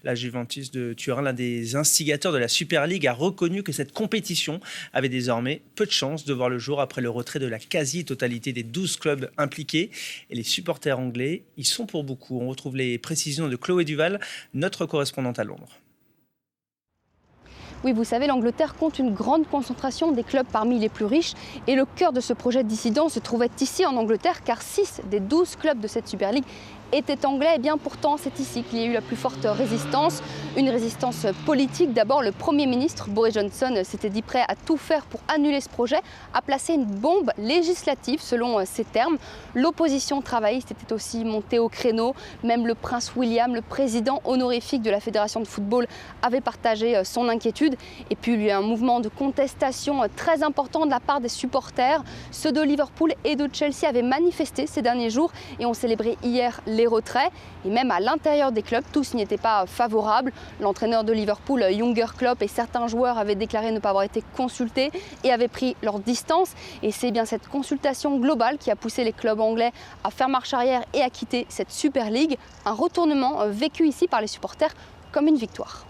La Juventus de Turin, l'un des instigateurs de la Super League, a reconnu que cette compétition avait désormais peu de chances de voir le jour après le retrait de la quasi-totalité des 12 clubs impliqués. Et les supporters anglais y sont pour beaucoup. On retrouve les précisions de Chloé Duval, notre correspondante à Londres. Oui, vous savez, l'Angleterre compte une grande concentration des clubs parmi les plus riches et le cœur de ce projet dissident se trouvait ici en Angleterre car 6 des 12 clubs de cette Super League étaient anglais. Et bien pourtant, c'est ici qu'il y a eu la plus forte résistance, une résistance politique. D'abord, le Premier ministre Boris Johnson s'était dit prêt à tout faire pour annuler ce projet, a placé une bombe législative selon ses termes. L'opposition travailliste était aussi montée au créneau, même le prince William, le président honorifique de la Fédération de football, avait partagé son inquiétude. Et puis il y a eu un mouvement de contestation très important de la part des supporters. Ceux de Liverpool et de Chelsea avaient manifesté ces derniers jours et ont célébré hier les retraits. Et même à l'intérieur des clubs, tous n'y étaient pas favorables. L'entraîneur de Liverpool, Jürgen Klopp, et certains joueurs avaient déclaré ne pas avoir été consultés et avaient pris leur distance. Et c'est bien cette consultation globale qui a poussé les clubs anglais à faire marche arrière et à quitter cette Super League. Un retournement vécu ici par les supporters comme une victoire.